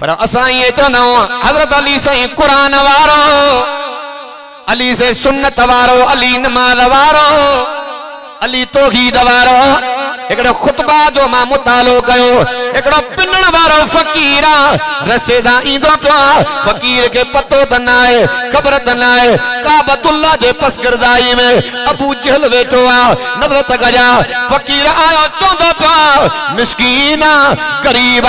पर असां ये चवंदा हजरत अली से कुरान वारो, अली से सुन्नत वारो, अली नमाज वारो, अली तौहीद वारो। एकड़ो खुतबा जो मां मुतालो कयो, एकड़ो पिनण वारो फकीर रसेदा इंदो तो फकीर के पतो त ना है, खबर त ना है। काबतुल्लाह जे पसगरदाई में अबू जहल बैठो आ, नजर त गजा फकीर आयो चोंदो पा मिस्कीन गरीब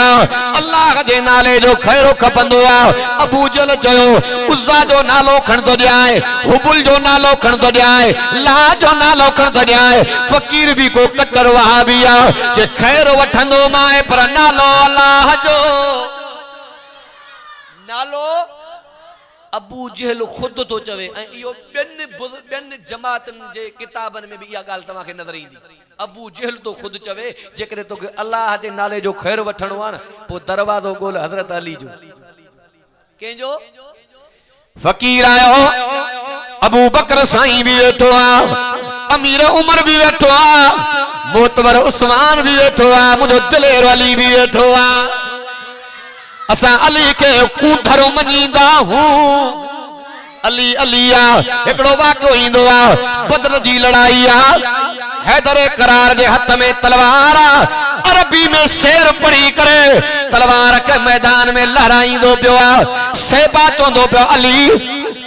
अल्लाह जे नाले जो खैरो खपंदो आ। अबू जहल चयो उज़्ज़ा जो नालो खण तो ॾियाए, हुबुल जो नालो खण तो ॾियाए, ला जो नालो खण तो ॾियाए। फकीर भी को कट्टर वहाबी जे खैर वठंदो माए, पर नालो अल्लाह जो नालो अबू जहल खुद तो चवे। इहो ॿियनि जमातनि जे किताबनि में भी इहा ॻाल्हि तव्हांखे नज़र ईंदी। अबू जहल तो खुद चवे जेकॾहिं तोखे अल्लाह जे नाले जो खैर वठणो आहे न, पोइ दरवाज़ो ॻोल्ह हज़रत अली जो। कंहिंजो? फकीर आयो, अबू बकर साईं भी वेठो आ, अमीर उमर भी वेठो आ, मोतबर उस्मान भी वेठो आ, मुझो दिलेर अली भी वेठो आ। असां अली के कूठर मञींदा हूं। अली अली आ। एकड़ो वाक़ो ईंदो आ, बदर जी लड़ाई आ, हैदर करार जे हथ में तलवार आ, अरबी में शेर पढ़ी करे तलवार के मैदान में लहराईंदो पियो आ। सेबा चवंदो पियो अली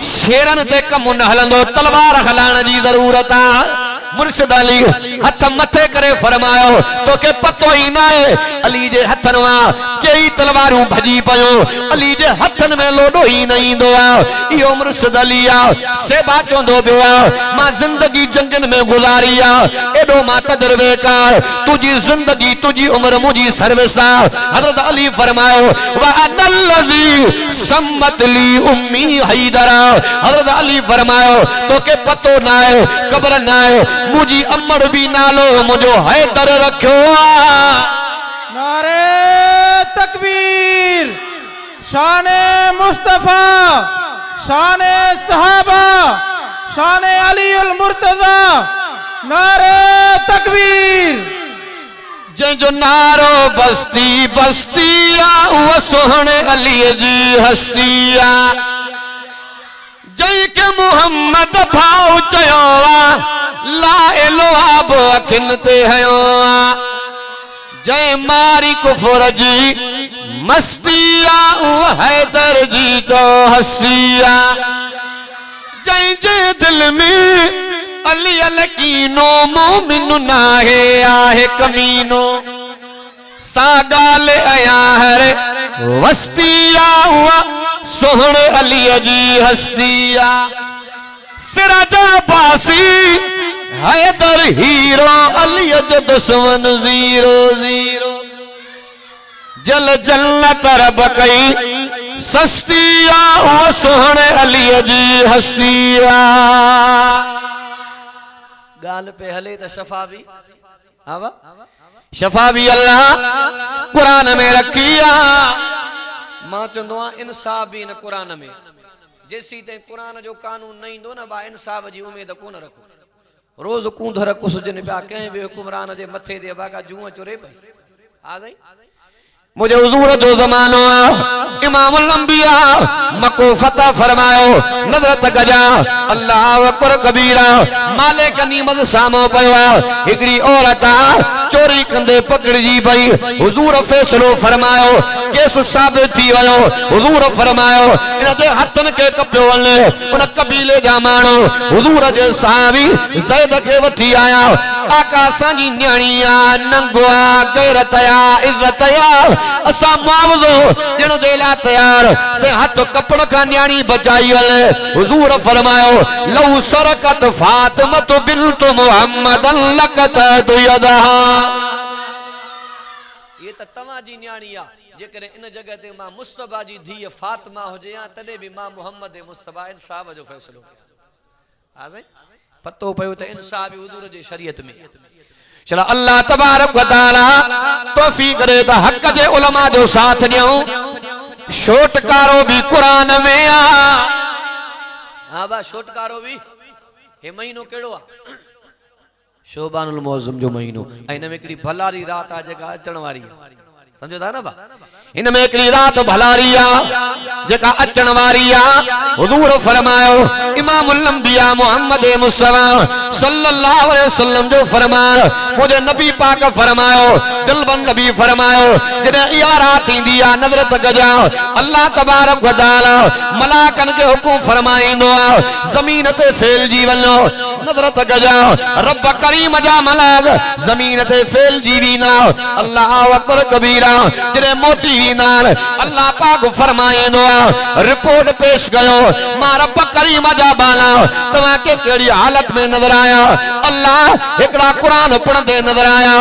शेरन ते कम न हलंदो, तलवार हलाइण जी जरूरत आ। मुर्शिद अली हथ मथे करे फरमायो तोखे पतो ही ना है अली जे हथन मां कई तलवारूं भजी पयो, अली जे हथन में लोडो ही न ईंदो आ। इहो मुर्शिद अली आ। सेबा चवंदो पियो आ मां जिंदगी जंगन में गुजारी आ, एडो मां तजर्बेकार, तुझी जिंदगी तुझी उम्र मुझी सर्विस आ। हजरत अली फरमायो वा अनल्लज़ी सम्मत ली उम्मी हैदरा। हजरत अली फरमायो तोखे पतो ना है, खबर ना है, मुझी अम्मड़ भी नालो मुझो हैदर रखो आ। नारे तकबीर, शाने मुस्तफा, शाने सहाबा, शाने अली उल मुर्तजा। नारे तकबीर। जंहिंजो नारो बस्ती बस्ती आ, उहो सोहणे अली जी हस्ती आ। जंहिंखे मुहम्मद भाउ चयो आ, ला इलाहा बि अखियुनि ते हयो आ। जंहिं मारी कुफर जी मस्ती आ, उहो हैदर जी चौहसी आ। जंहिंजे दिल में अली अलकीनो मोमिन नाहे आहे कमीनो, सा ॻाल्हि अया हर वस्ती आ, उहा सोहण अली जी हस्ती आ। सिराजा बासी हैदर हीरो, अली जो दुश्मन ज़ीरो ज़ीरो। जल जन्नत रब कई सस्ती आ, उहो सोहण अली जी हस्ती आ। गाल पे हले त शफा भी आवा, शफा भी अल्लाह कुरान में रखी आ। मां चंदो आ इंसाफ भी इन कुरान में। जेसी ते कुरान जो कानून नहीं दो ना बा इंसाफ जी उम्मीद कोन रखो। रोज कूंधर कुसजन पिया कहीं भी हुक्मरान जे मथे दे बागा जूं चुरे पई आ जाई। मुझे हुजूर जो जमानो इमामुल अंबिया मको फतह फरमायो, नजर तक जा अल्लाह अकबर कबीरा। मालिक नीमत सामो पयो हिकड़ी औरत चोरी कंदे पकड़जी पई। हुजूर फैसलो फरमायो, केस साबित थी वयो। हुजूर फरमायो इन जे हथन के कपियो वने, उन कबीले जा माण्हू हुजूर जे साहबी ज़ैद के वठी आया। आका सांजी न्याणीया नंगवा गैरत या इज्जत या असा मुआवजो ॾियण जे लाइ तयार से हथ कपड़ का न्याणी बचाई वले। हुजूर फरमायो लौ सरकत फातिमत बिन्त मुहम्मदन लकत यदहा। ये त तव्हां जी न्याणी आ, जेकॾहिं इन जगह ते मां मुस्तफा जी धीअ फातिमा हुजे या तॾहिं बि मां मोहम्मद मुस्तफा इंसाफ जो फैसलो कयां। आ पतो पयो त इंसाफ भी हुजूर जी शरीयत में। चलो अल्लाह तबारक व तआला तौफीक करे त हक जे उलमा जो साथ ॾियूं। छोटकारो भी कुरान में आ। हां बा छोटकारो भी हे महीनो केड़ो आ? शोबानुल मौसम जो महीनो। इन में हिकड़ी भलारी रात आ जेका अचण वारी। समझो था ना बा? इनमें एकड़ी रात भलारी आ जेका अचण वारी आ। हुजूर फरमायो इमामुल अंबिया मोहम्मद मुस्तफा सल्लल्लाहु अलैहि वसल्लम जो फरमान मुझे नबी पाक फरमायो दिलबन नबी फरमायो जॾहिं इहा रात ईंदी आ नज़र तक जा अल्लाह तबारक व तआला मलाकन के हुकुम फरमाईंदो आ ज़मीन ते फैलजी वञो। नज़र तक जा रब करीम जा मलाक ज़मीन ते फैलजी वेंदा। अल्लाहु अकबर कबीरा जॾहिं मोटी वेंदा अल्लाह पाक फरमाईंदो आ रिपोर्ट पेश कयो मां रब करीम जा बाला तव्हां के कहिड़ी हालत में नज़र आया। अल्लाह हिकड़ा कुरान पढ़ंदे नज़र आया।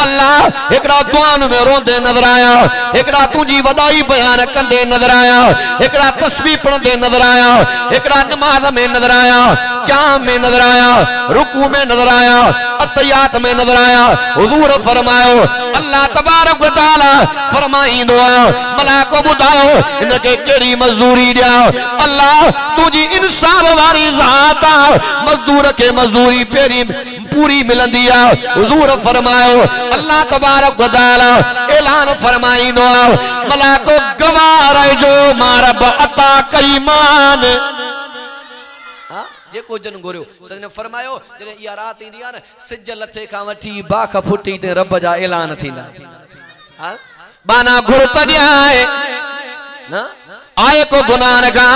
अल्लाह हिकड़ा दुआन में रोंदे नज़र आया। हिकड़ा तुंहिंजी वॾाई बयान कंदे नज़र आया। हिकड़ा तस्बीह पढ़ंदे नज़र आया। हिकड़ा नमाज में नज़र आया। क़याम में नज़र आया। रुकू में नज़र आया। अतयात में नज़र आया। हुजूर फरमायो अल्लाह तबारक व तआला फरमाईंदो आ मलाको ॿुधायो इनके कहिड़ी मज़दूरी ॾियां। अल्लाह तुंहिंजी इंसाफ वारी ज़ात आ मज़दूर के मज़दूरी पहिरीं पूरी मिलंदी आ। हुजूर फरमायो अल्लाह तबारक व तआला ऐलान फरमाईंदो आ मलाको गवाह रहिजो मां रब अता कई मान जेको जन घुरियो। सजन फरमायो जॾहिं इहा रात ईंदी आ न सिज लथे खां वठी बाख फुटी ते रब जा ऐलान थींदा। बाना घुर तॾहिं आहे आए को गुनाह का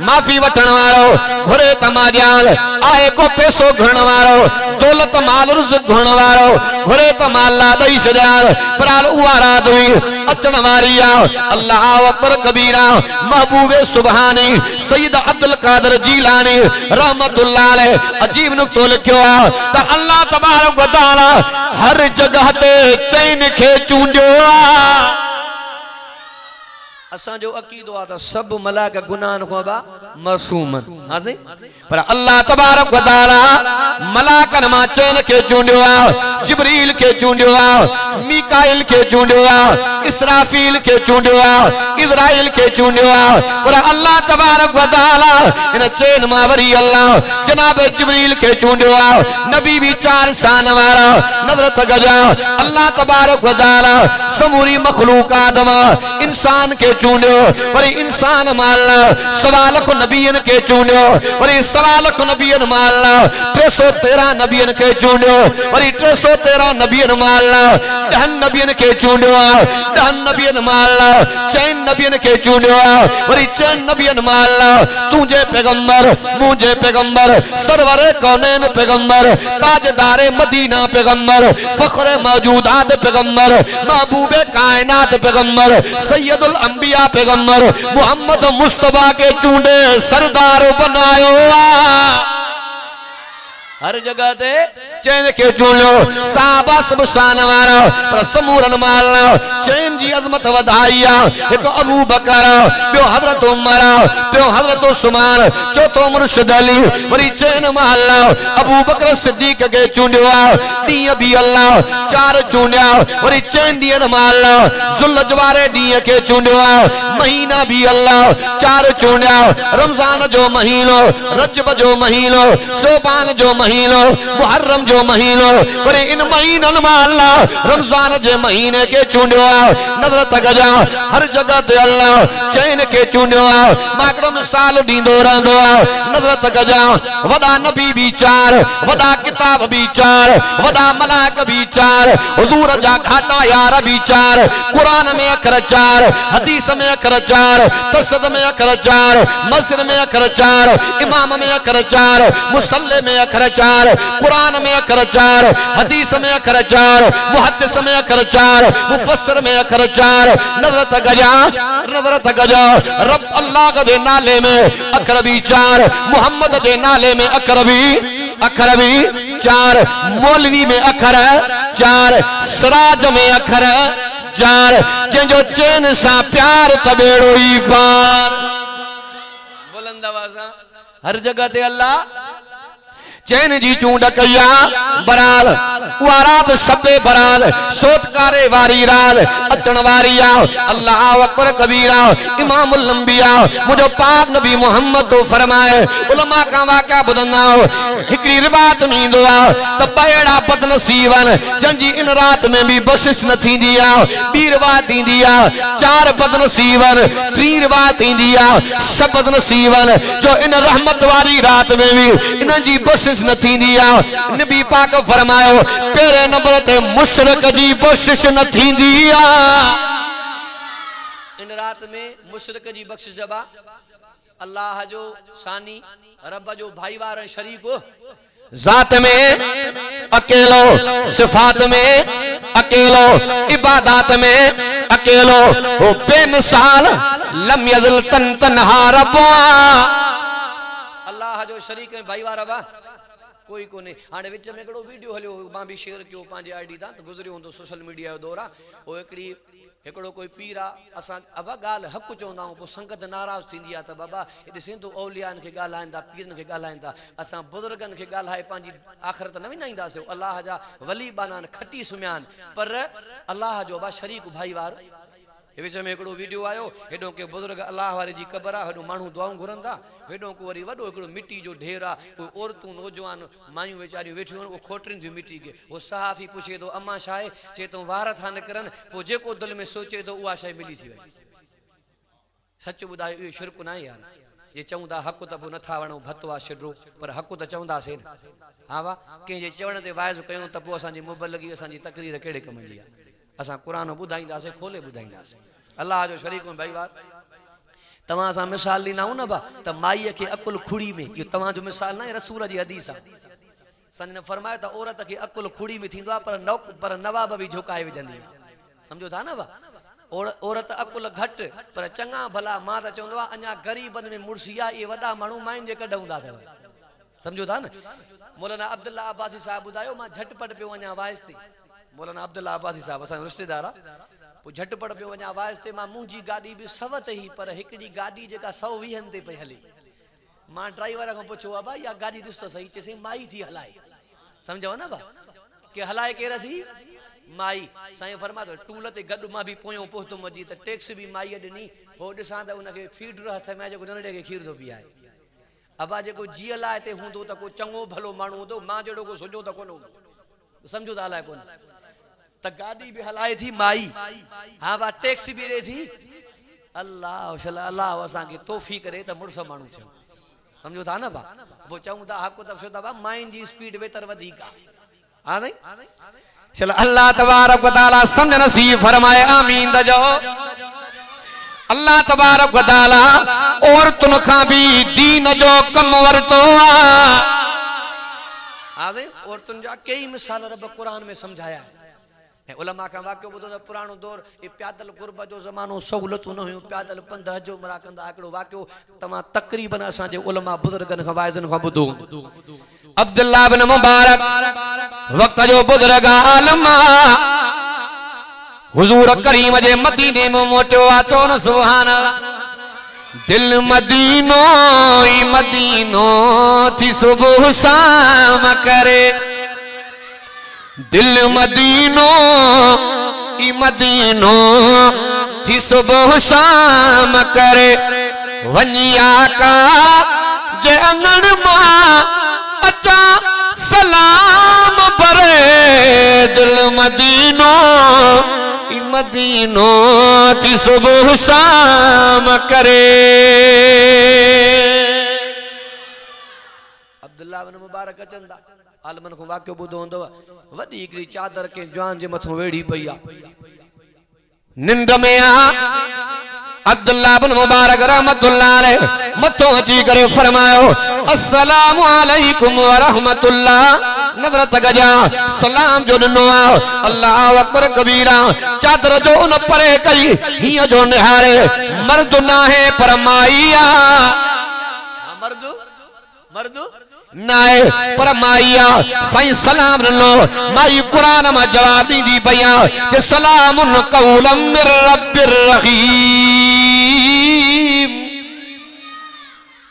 माफी वठण वारो घुरे तमादियाल आए को पैसो घुरण वारो दौलत माल रुज़ घुरण वारो घुरे तमाला दई छॾियाल पर उहा रात हुई अचण वारी आ। अल्लाह अकबर कबीरा महबूबे सुभानी सैयद अब्दुल कादिर जीलानी रहमतुल्लाह अलैह अजीब नुक्तो लिखियो आ त अल्लाह तबारक व तआला हर जगह ते चैन खे चूंडियो आ। असा जो अकीदो आ त सब मलाक गुनाहन को बा मासूम हाजी पर अल्लाह तबारक व तआला मलाकन मा चैन के चूंडियो आ। जिब्रील के चूंडियो आ। मीकाइल के चूंडियो आ। इसराफील के चूंडियो आ। इज़राइल के चूंडियो आ। पर अल्लाह तबारक व तआला इन चैन मा वरी अल्लाह जनाब जिब्रील के चूंडियो आ। नबी भी 4 शान वाला नजर तक जा अल्लाह तबारक व तआला समूरी मखलूकात मा इंसान के चूंडियो वरी इंसान माला सवाल को नबियन के चूंडियो वरी सवाल को नबियन माला 313 नबियन के चूंडियो वरी 313 नबियन माला 10 नबियन के चूंडियो 10 नबियन माला 4 नबियन के चूंडियो वरी 4 नबियन माला तुझे पैगंबर मुझे पैगंबर सरवर कौनैन पैगंबर ताजदार मदीना पैगंबर फखरे मौजूदात पैगंबर महबूबे कायनात पैगंबर सैयदुल अंबिया पैगंबर मोहम्मद मुस्तफा के चूंडे सरदार बनायो हर जगह ते चैन के चूंडियो साहबा सब शान वारा पर समूरन माला चैन जी अजमत वधाई आ। एक अबू बकर बियो हजरत उमर बियो हजरत उस्मान चौथो मुर्शिद अली वरी चैन माला अबू बकर सिद्दीक के चूंडियो डी भी अल्लाह 4 चूंडिया वरी चैन डी माला जुल्हज वारे डी के चूंडियो महीना भी अल्लाह 4 चूंडिया रमजान जो महीनो रजब जो महीनो शोबान जो महीनो मुहर्रम जो महीनो वरी इन महीनन में अल्लाह रमजान जे महीने के चूंडियो नजर तक जा हर जगह ते अल्लाह चैन के चूंडियो माकड़ो मिसाल दींदो रहंदो नजर तक जा वडा नबी भी 4 वडा किताब भी 4 वडा मलाक भी 4 हुजूर जा घाटा यार भी 4 कुरान में अखर 4 हदीस में अखर 4 तसद में अखर 4 मस्जिद में अखर 4 इमाम में अखर 4 मुसल्ले में अखर 4 कुरान में अखर 4 हदीस में अखर 4 मुहद्दिस में अखर 4 मुफस्सिर में अखर 4 नजर तक जा रब अल्लाह के नाले में अखर भी 4 मोहम्मद के नाले में अखर भी 4 मौलवी में अखर 4 सिराज में अखर 4 जंजो चैन सा प्यार तबेड़ो ही पार बुलंद आवाज़ हर जगह ते अल्लाह चैन जी चूंड कया बराल उहा रात सबे बराल सोतकारे वारी रात अचण वारी आ अल्लाह अकबर कबीरा इमामुल अंबिया मुझो पाक नबी मोहम्मद तो फरमाए उलमा का वाक़या बुधंदा हिकड़ी रिवायत में ईंदो आ त पेड़ा बदनसीबन जंजी इन रात में भी बख्शिश न थींदी आ ॿी रिवायत ईंदी आ चार बदनसीबन टी रिवायत ईंदी आ सब बदनसीबन जो इन रहमत वारी रात में भी इन जी बख्शिश न थींदी आ नबी पाक फरमायो पहिरे नंबर ते मुशरिक जी बख्शिश न थींदी आ इन रात में मुशरिक जी बख्शिश जबा अल्लाह जो सानी रब जो भाईवार शरीक जात में अकेलो सिफात में अकेलो इबादत में अकेलो वो बेमिसाल लम यज़ल तन तन्हा रब्बा अल्लाह जो शरीक में भाईवार रबा कोई कोने हाने विच में एकड़ो वीडियो हलियो मां भी शेयर कियो पांजे आईडी ता गुजरियो हुंदो सोशल मीडिया जो दौर आ ओ एकड़ी एकड़ो कोई पीर आ असा अब गाल हक चवंदा पो संगत नाराज थींदी आ त बाबा एडे सिंधु औलियान के गालाइंदा पीरन के गालाइंदा असा बुजुर्गन के गालाए पांजी आखिरत न विनाइंदासे अल्लाह जा वली बानान खटी सुम्यान पर अल्लाह जो बा शरीक भाईवार विच में एकड़ो वीडियो आयो हेडो के बुजुर्ग अल्लाह वारे जी कबर आ हेडो मानू दुआऊं घुरंदा हेडो को वरी वडो एकड़ो मिट्टी जो ढेर आ औरतूं नौजवान मायूं बेचारियूं वेठियूं वो खोटरिन जी मिट्टी के वो सहाफी पूछे तो अम्मा शाय चे तो वार था न करन पो जेको दिल में सोचे तो उहा शय मिली थी वई सच बुधायो यो शिरक ना यार ये चवंदा हक त पो नथा वणो भतवा छडरो पर हक त चवंदासे हा वा के जे चवण ते वाइज कयूं त पो असां जी मुबलगी असां जी तकरीर केड़े कम जी आ असा कुरान बुधाइंदासे खोले बुधाइंदासे अल्लाह जो शरीक में भाईवार तवा सा मिसाल लीना न बा त माई के अकुल खुड़ी में ये तवा जो मिसाल ना रसूल जी हदीस आ संज ने फरमाया त औरत के अकुल खुड़ी में थींदो पर नवाब भी झुकाए विजंदी समझो था ना बा औरत अकुल घट पर चंगा भला मां त चवंदो अञा गरीबन में मुर्सिया ये वडा मानू माइन जे कढंदा था समझो था न मौलाना अब्दुल्ला अब्बासी साहब बुधायो मां झटपट पे वणा वास्ते मौलाना अब्दुल्ला अब्बासी साहब असा रिश्तेदार पो झटपट पे वणा वास्ते मां मुंजी गाड़ी भी सवत ही पर एकड़ी गाड़ी जेका 120 ते पे हले मां ड्राइवर को पूछो अबा या गाड़ी दिस तो सही चेसे माई थी हलाए समझो ना बा के हलाए केरा थी माई साईं फरमा तो टूल ते गड मां भी पोयो पोतो मजी त टैक्स भी माई ॾिनी हो ॾिसां त उनके फीडर हथ में जेको नंढे के खीर दो पी आए अबा जेको जीअ लाए ते हुंदो त को चंगो भलो माण्हू हुंदो मां जड़ो को सुजो त कोन समझो त हलाए कोन त गाड़ी भी हलाए थी माई हाँ बा टैक्सी भी ॾे थी अल्लाह अल्लाह असां के तोहफी करे त मुर्स माण्हू थियो समझो था ना बा वो चऊं था हक त सो बा माइन जी स्पीड वेतर वधीक आ हां नहीं चल अल्लाह तबारक व तआला समझ नसीब फरमाए आमीन दजो अल्लाह तबारक व तआला और तुन खां भी दीन जो कम वरतो आजे और तुन जा कई मिसाल रब कुरान में समझाया है उलमा का वाक्य बुधो त पुरानो दौर ए प्यादल गुरब जो जमानो सहूलत न हुयो प्यादल पंध हजो मरा कंदा एकड़ो वाक्यो तमा तकरीबन असा जे उलमा बुजुर्गन का वाइजन का बुधो अब्दुल्लाह इब्न मुबारक वक्त जो बुजुर्ग आलम हुजूर करीम जे मदीने में मोटियो आ तो न सुभान अल्लाह दिल मदीनो ई मदीनो थी सुबह शाम करे दिल मदीनो ई मदीनो थी सुबह शाम करे वनिया का जे अंगन मां अचा सलाम परे दिल मदीनो ई मदीनो थी सुबह शाम करे अब्दुल्लाह इब्न मुबारक चंदा आलमन को वाक्यो बुधो होंदो वडी एकड़ी चादर के जवान जे मथो वेड़ी पई आ निंद में आ अब्दुल्लाह इब्न मुबारक रहमतुल्लाह अलैह मथो अची करे फरमायो अस्सलामु अलैकुम व रहमतुल्लाह नजरत गजा सलाम जो ॾिनो अल्लाह अकबर कबीरा चादर जो उन परे कई हिय जो निहारे मर्द ना है पर माई आ मर्द मर्द नाए पर माइया साईं सलाम ॾिनो माई कुरान में जवाब दी पया कि सलामुन कौलम मिर रब्बिर रहीम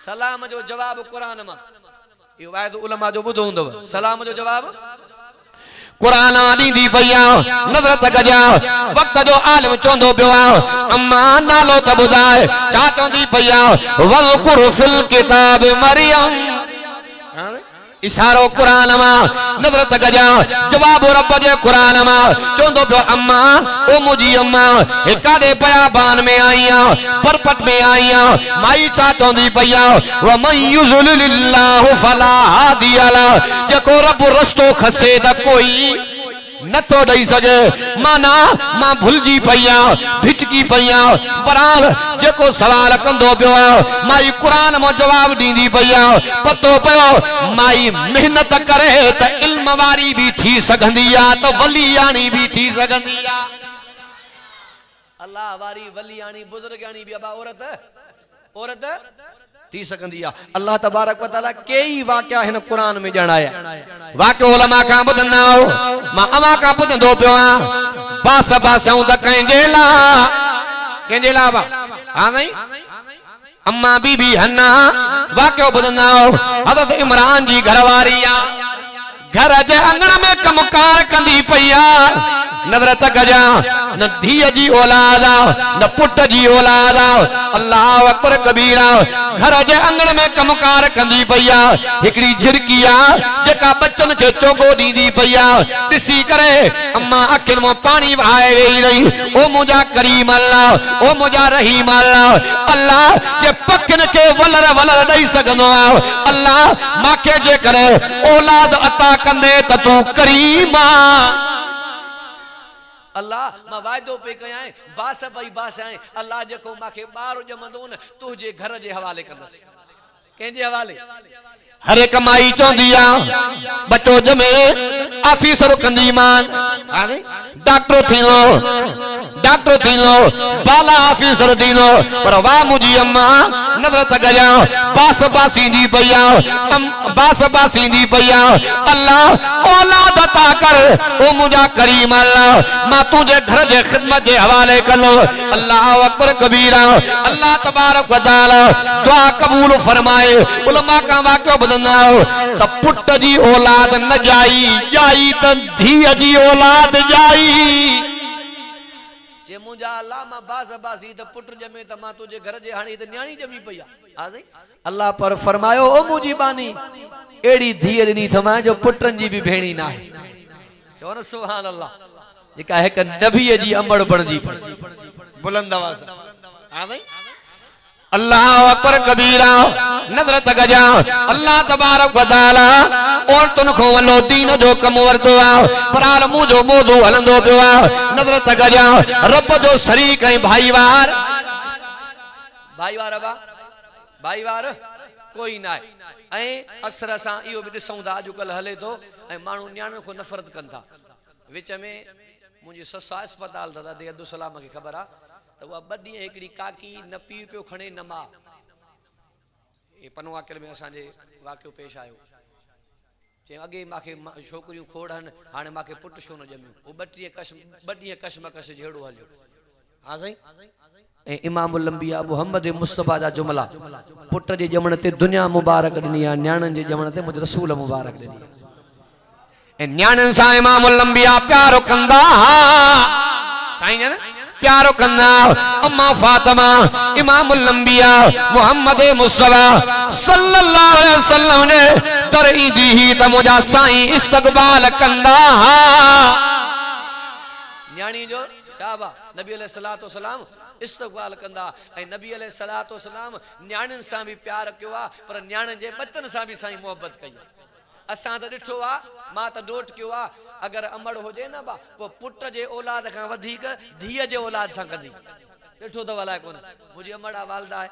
सलाम जो जवाब कुरान में ये वायदो उलमा जो बुधो हुंदव। सलाम जो जवाब कुरान दी पया नजर तक जा वक्त जो आलिम चोंदो पियो अम्मा नालो त बुधाए छा चोंदी पया वज़कुर फिल किताब मरियम इशारो कुरान मा नजर तक जा जवाब रब जे कुरान मा चोंदो पियो अम्मा ओ मुजी अम्मा एकादे बयाबान में आईया परपट में आईया माई छा चोंदी पया व मन युज़लिल्लाहु फला हादिया ला जेको रब रस्तो खसे त कोई न तो दई सके माना मां भुलजी पया भिटकी पया बराल जेको सवाल कंदो पियो माई कुरान मो जवाब दींदी पया पतो पियो माई मेहनत करे त इल्म वारी भी थी सघंदी आ त वलियाणी भी थी सघंदी आ अल्लाह वारी वलियाणी बुजुर्गाणी भी अबा औरत थी सकंदी आ। अल्लाह तबारक व तआला कई वाक़या हिन कुरान में ॼाणाया वाक़यो उलमा का ॿुधंदा मां अवा का ॿुधंदो पियो बास बासऊं त कंहिंजे ला हां नहीं अम्मा बीबी हन्ना वाक़यो ॿुधंदा हज़रत इमरान जी घरवारी आ घर जे अंगण में कमकार कंदी पई आ नजर तक जा न धीअ जी औलाद न पुट जी औलाद अल्लाह अकबर कबीरा घर जे अंगण में कमकार कंदी पई हिकड़ी झिरकी जेका बच्चन के चोगो दींदी पई ॾिसी करे अम्मा अखिन में पानी बहाए वेही रही ओ मुंहिंजा करीम अल्लाह ओ मुंहिंजा रहीम अल्लाह अल्लाह जे पखिन के वलर वलर ॾेई सघंदो अल्लाह माखे जे करे औलाद अता कंदे त तू करीम अल्लाह मां वायदो पे कया बास भाई बास आए अल्लाह जेको माखे बार जमंदो न तुझे घर जे हवाले कंदस कंहिंजे हवाले हर एक माई चौंदी बच्चो जमे ऑफिसर कंदी मान डॉक्टर थी लो बाला ऑफिसर थी लो पर वाह मुझी अम्मा नजर तक जा बास बासींदी पया बास बासींदी पया अल्लाह औलाद अता कर ओ मुझा करीम अल्लाह मां तुझे घर जे खिदमत जे हवाले कलो अल्लाह अकबर कबीरा अल्लाह तबारक व तआला दुआ कबूल फरमाए उलमा का वाक़यो ॿुधंदा त पुट जी औलाद न जाई त धीअ जी औलाद जाई जे मुंजा अल्लाह मां बास बासी त पुट जमे त मां तुझे घर जे हाणी त न्याणी जमी पई आ अल्लाह पर फरमायो ओ मुजी बानी एड़ी धीअ ॾिनी थमा जो पुटन जी भी भेणी ना है चओ न सुभान अल्लाह जेका एक नबी जी अमड़ बणजी बुलंद आवाज हां भाई अल्लाह अकबर कबीरा नजर तक जा अल्लाह तबारक व तआला और तुन खो वलो दीन जो कम वरतो पराल मुंह जो मौजू हलंदो पियो नजर तक जा रब जो शरीक है भाईवार कोई ना है अक्सर असा इयो भी दिसऊं था अजुकल हले तो मानू न्याण को नफरत कन था विच में मुझी ससा अस्पताल था दे अब्दुल सलाम के खबर आ तो वह बड़ी एकड़ी काकी न पी पियो खणे न मां ए पनवाकल में असा जे वाक्यो पेश आयो जे अगे माखे छोकरियों खोड़न हाने माखे पुट छो न जम्यो वो बड़ी कशमकश जेड़ो हलियो हां सही ए इमामुल अंबिया मुहम्मद मुस्तफा जा जुमला पुट जे जमण ते दुनिया मुबारक दिनी आ न्याणन जे जमण ते मुझ रसूल मुबारक दिनी ए न्याणन सा इमामुल अंबिया प्यारो कंदा साईं जन प्यारो कंदा अम्मा फातिमा इमामुल अंबिया मुहम्मद मुस्तफा सल्लल्लाहु अलैहि वसल्लम ने दर ईंदी ही त मुजा साईं इस्तकबाल कंदा न्याणी जो शाबा नबी अलैहिस्सलातु वसलाम इस्तकबाल कंदा ए नबी अलैहिस्सलातु वसलाम न्याणन सा भी प्यार कियो पर न्याणन जे बतन सा भी साईं मोहब्बत कई असा तो डिठो मां तो नोट कियो अगर अमड़ हो जाए ना बा वो पुट जे औलाद का वधिक धीअ जे औलाद सा कंदी डिठो तो वाला कोन मुझे अमड़ा वालदा है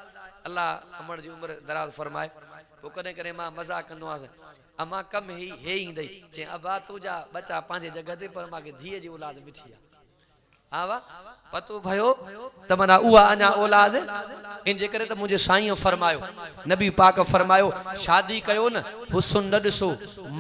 अल्लाह अमड़ जी उम्र दराज फरमाए वो कने करे मां मजाक कंदो आस अमा कम हे इंदई जे अबा तुजा बच्चा पांजे जगह ते पर माके धीअ जी औलाद मिठी आ आवा पतो भयो तमना उआ अना औलाद इन जे करे त मुझे साईं फरमायो नबी पाक फरमायो शादी कयो न हुस्न न दिसो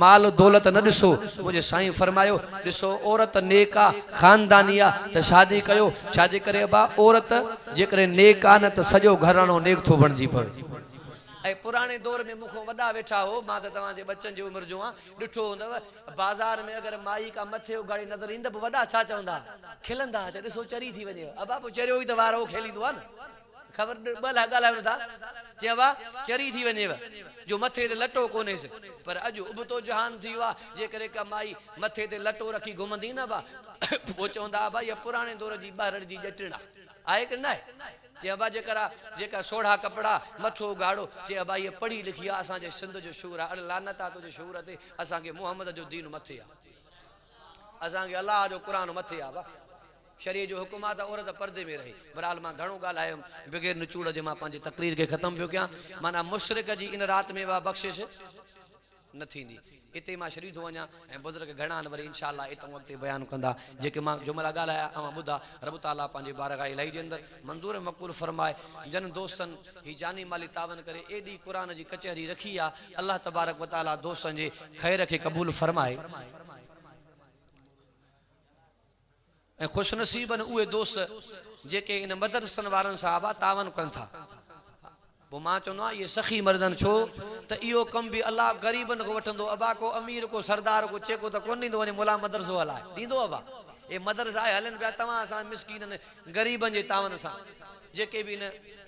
माल दौलत न दिसो मुझे साईं फरमायो दिसो औरत नेका खानदानिया त शादी कयो शादी करे बा औरत जे करे नेका न त सजो घरानो नेक थो बनजी पवे ऐं पुराणे दौर में मूंखां वॾा वेठा हो, मां त तव्हांजे बच्चनि जी उमिरि जो आहियां, ॾिठो हूंदव बाज़ार में अगरि माई का मथे उघाड़ी नज़र ईंदव वॾा छा चवंदा, खिलंदा, ॾिसो चरी थी वञे, अबा पोइ चरियो ई त वार हो खेलींदो आहे न, ख़बर ॿ लाइ ॻाल्हायूं था, चइबा चरी थी वञेव जो मथे ते लटो कोन्हेसि, पर अॼु उबतो जहान थी वियो आहे, जेकॾहिं का माई मथे ते लटो रखी घुमंदी न बा पोइ चवंदा भाई इहा पुराणे दौर जी ॿारनि जी ॼटण आहे की न आहे, चइबा जेका सोढ़ा कपिड़ा मथो उघाड़ो, चइबा इहा पढ़ी लिखी आहे, असांजे सिंध जो शूर आहे, अड़े लानत आहे तुंहिंजे शूर ते, असांखे मुहम्मद जो दीन मथे आहे, असांखे अलाह जो क़ुरान मथे आहे, बा शरीय जो हुकुम आहे त औरत पर्दे में रहे। बहरहाल मां घणो ॻाल्हायुमि बग़ैर निचूड़ जे, मां पंहिंजी तकरीर खे ख़तमु पियो कयां। माना मुशरिक जी इन राति में बख़्शिश न थींदी, इते मां शरीर थो वञा ऐं बुज़ुर्ग घणा आहिनि, वरी इंशाअल्लाह इतां अॻिते बयानु कंदा, जेके मां जुमला ॻाल्हाया अवां ॿुधा, रब ताला पंहिंजे बारगाह इलाही जे अंदरि मंज़ूर मक़बूल फरमाए, जन दोस्तनि ही जानी माली तावन करे एॾी क़ुरान जी कचहरी रखी आहे, अल्लाह तबारक व ताला दोस्तनि जे ख़ैर खे क़बूल फरमाए ऐं ख़ुशनसीबनि उहे दोस्त जेके इन मदरसनि वारनि सां तावन कनि था। पोइ मां चवंदो आहियां इहे सखी मर्दनि छो त इहो कमु बि अलाह ग़रीबनि खां वठंदो, अबा को अमीर को सरदार को चेको त कोन ॾींदो वञे मुला मदरसो हलाए, ॾींदो अबा, ये मदरसा हलन पिया तव्हां असां मिसकीननि ग़रीबनि जे तावन सां, जेके बि इन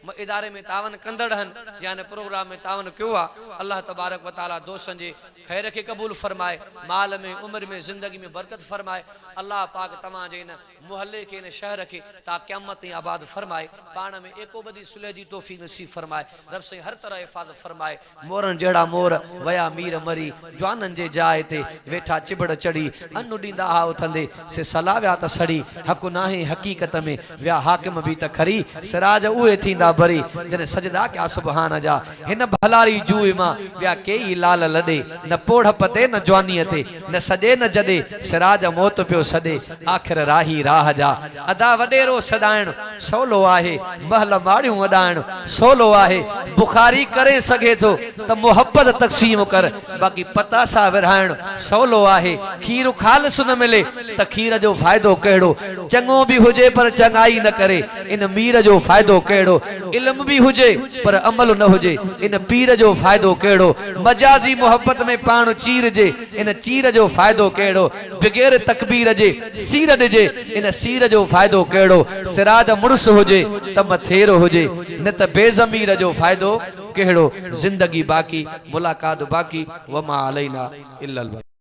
इदारे में तावन कंदड़ आहिनि या इन प्रोग्राम में तावन कयो आहे, अल्लाह तबारक व ताला दोस्तनि जे ख़ैर खे क़बूल फरमाए, माल में उमिरि में ज़िंदगी में बरकत फरमाए, अल्लाह पाक तव्हांजे इन मुहल्ले खे इन शहर खे ता क़यामत ताईं आबाद फरमाए, पाण में एको बदी सुलह जी तौफ़ीक़ नसीब फरमाए, रब से हर तरह हिफ़ाज़त फरमाए। मोरनि जहिड़ा मोर वया मीर मरी, जवाननि जे जाइ ते वेठा चिबड़ चढ़ी, अनु ॾींदा हा उथंदे से सलाह विया त सड़ी, हक़ नाहे हक़ीक़त में विया हाकिम बि त खरी, सिराज उहे थींदा भरी जने सजदा क्या सुबहान जा, हिन भलारी जूए मां विया कई लाल लॾे, न पोढ़ पते न जवानीअ ते न सॼे न जॾे, सिराज मौत पियो सॾे आख़िर राही राह जा, अदा वॾेरो सॾाइण सवलो आहे, महल माड़ियूं वॾाइण सवलो आहे, बुखारी करे सघे थो त मोहब्बत तक़सीम कर, बाक़ी पतासा विरहाइण सवलो आहे, खीर खालिस न मिले त खीर जो फ़ाइदो कहिड़ो, चङो बि हुजे पर चङाई न करे इन मीर जो फ़ाइदो कहिड़ो, इल्म भी हुजे पर अमल न हुजे इन पीर जो फ़ाइदो कहिड़ो, मजाजी मोहब्बत में पाण चीर जे इन चीर जो फ़ाइदो कहिड़ो, बग़ैर तकबीर जे सीर ॾिजे इन सीर जो फ़ाइदो कहिड़ो, सिराज मुड़ुस हुजे त मथेरो हुजे न त बेज़मीर जो फ़ाइदो कहिड़ो, ज़िंदगी बाक़ी मुलाक़ात बाक़ी, वमा अलैना इल्लल बलाग।